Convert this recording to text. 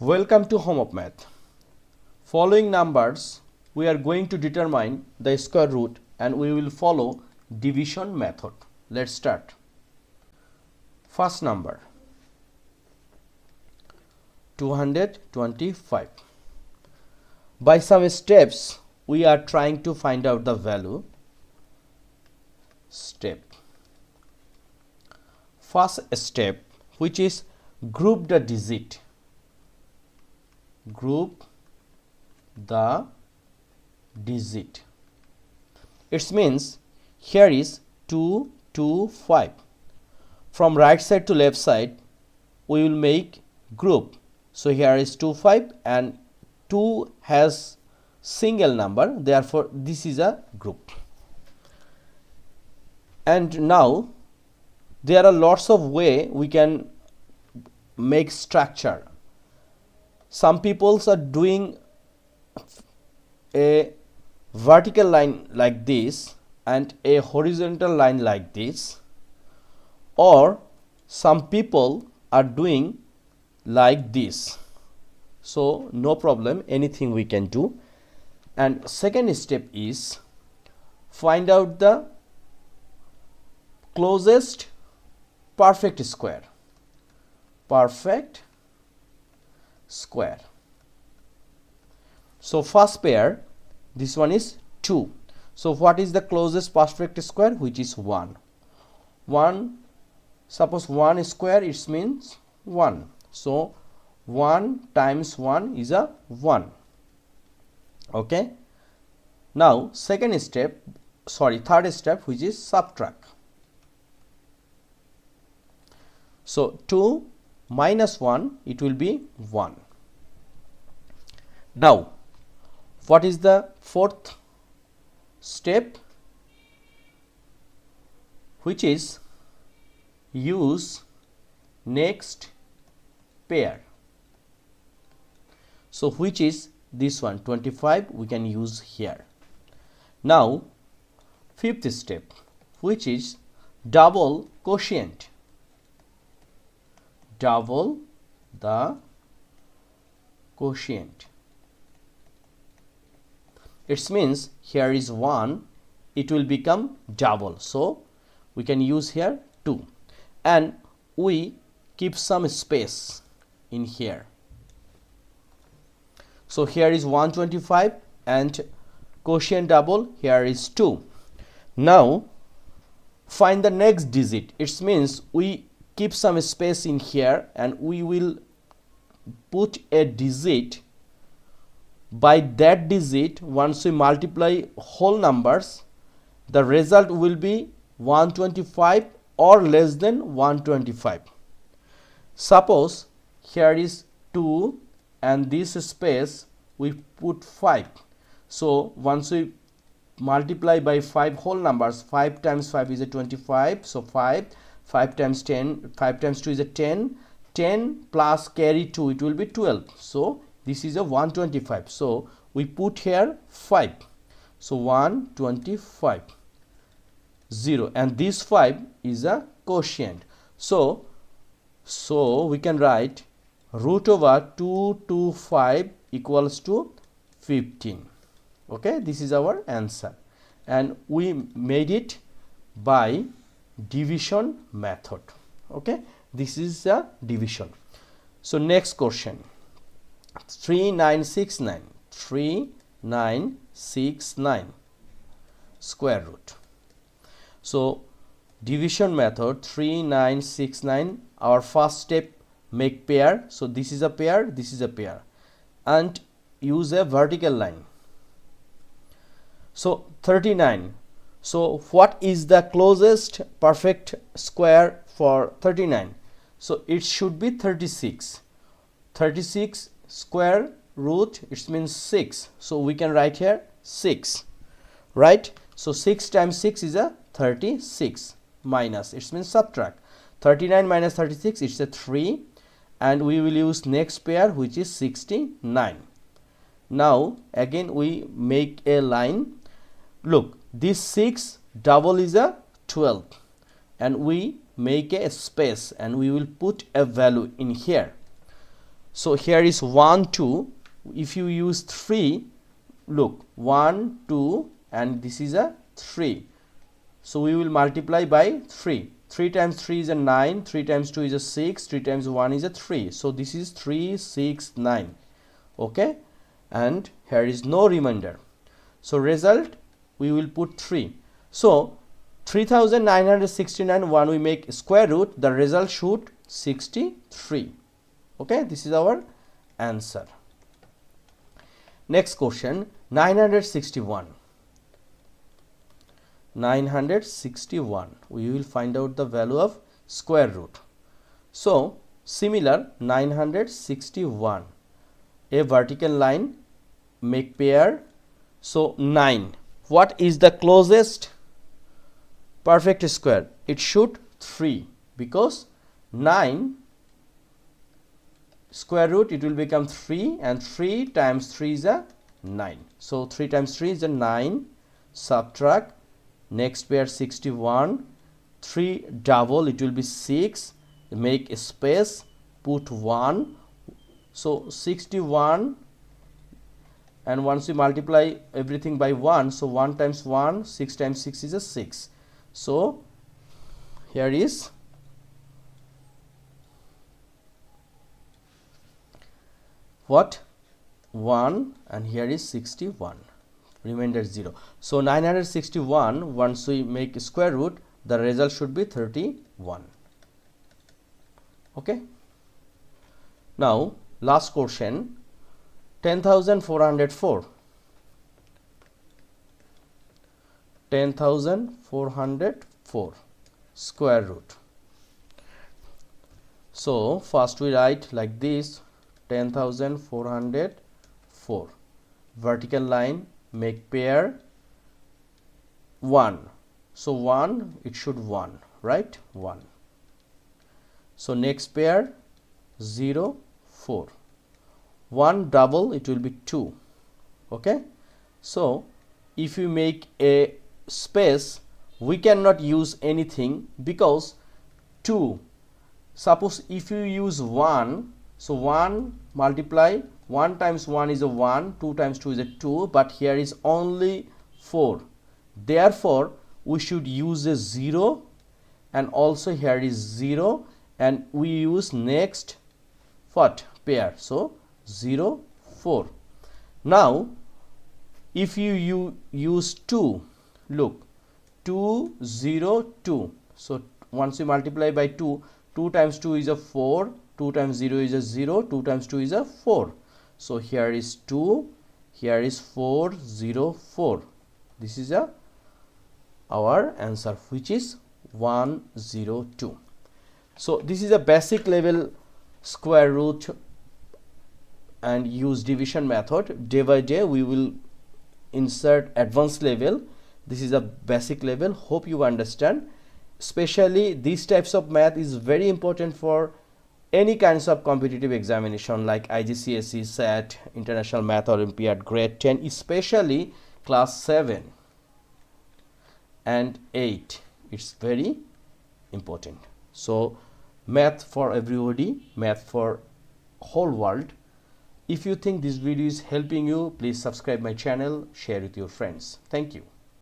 Welcome to Home of Math. Following numbers, we are going to determine the square root and we will follow division method. Let's start. First number 225. By some steps, we are trying to find out the value. First step, which is group the digit. Group the digit. It means here is 2, 2, 5. From right side to left side, we will make group. So here is 2, 5 and 2 has single number. Therefore, this is a group. And now, there are lots of way we can make structure. Some people are doing a vertical line like this and a horizontal line like this, or some people are doing like this. So no problem, anything we can do. And second step is find out the closest perfect square. So first pair, this one is 2. So what is the closest perfect square? Which is 1. Suppose 1 square, it means 1. So 1 times 1 is a 1. Okay. Now third step, which is subtract. So 2 minus 1, it will be 1. Now, what is the fourth step? Which is use next pair. So which is this one, 25, we can use here. Now, fifth step, which is double quotient. Double the quotient. It means here is 1, it will become double. So we can use here 2 and we keep some space in here. So here is 125 and quotient double, here is 2. Now find the next digit. It means we keep some space in here and we will put a digit. By that digit, once we multiply whole numbers, the result will be 125 or less than 125. Suppose here is 2 and this space we put 5. So once we multiply by 5 whole numbers, 5 times 5 is a 25. So 5 times 10, 5 times 2 is a 10. 10 plus carry 2, it will be 12. So this is a 125. So we put here 5. So 125, 0, and this 5 is a quotient. So we can write root over 225 equals to 15. Okay, this is our answer, and we made it by division method. Okay, this is the division. So next question, 3969 square root. So division method, 3969, our first step, make pair. So this is a pair, this is a pair, and use a vertical line. So 39. So what is the closest perfect square for 39? So it should be 36. 36 square root, it means 6. So we can write here 6, right? So 6 times 6 is a 36, minus, it means subtract. 39 minus 36, it's a 3, and we will use next pair, which is 69. Now again we make a line. Look, this 6 double is a 12, and we make a space and we will put a value in here. So here is 1 2. If you use 3, look, 1 2 and this is a 3. So we will multiply by 3. 3 times 3 is a 9, 3 times 2 is a 6, 3 times 1 is a 3. So this is 3 6 9. Okay, and here is no remainder. So result, we will put 3. So 3969, when we make square root, the result should 63. Okay, this is our answer. Next question, 961. 961, we will find out the value of square root. So similar, 961, a vertical line, make pair. So 9, what is the closest perfect square? It should 3, because 9 square root, it will become 3, and 3 times 3 is a 9. So 3 times 3 is a 9. Subtract, next pair 61, 3 double, it will be 6. Make a space, put 1. So 61, and once you multiply everything by 1, so 1 times 1, 6 times 6 is a 6. So here is what? 1, and here is 61, remainder 0. So 961, once we make a square root, the result should be 31. Okay, now last question, 10,404. 10,404 square root. So first we write like this, 10,404, vertical line, make pair 1. So 1, it should 1, right? 1. So next pair 0 4. 1 double, it will be 2. Okay, so if you make a space, we cannot use anything, because 2, suppose if you use 1, so 1 multiply, 1 times 1 is a 1, 2 times 2 is a 2, but here is only 4. Therefore we should use a 0, and also here is 0, and we use next what pair, so 0 4. Now if you use 2, look, 2 0 2. So once you multiply by 2, 2 times 2 is a 4, 2 times 0 is a 0, 2 times 2 is a 4. So here is 2, here is 4 0 4. This is our answer, which is 102. So this is a basic level square root and use division method. Day by day we will insert advanced level. This is a basic level. Hope you understand. Especially these types of math is very important for any kinds of competitive examination like IGCSE, SAT, International Math Olympiad, grade 10, especially class 7 and 8. It's very important. So math for everybody, math for whole world. If you think this video is helping you, please subscribe my channel, share with your friends. Thank you.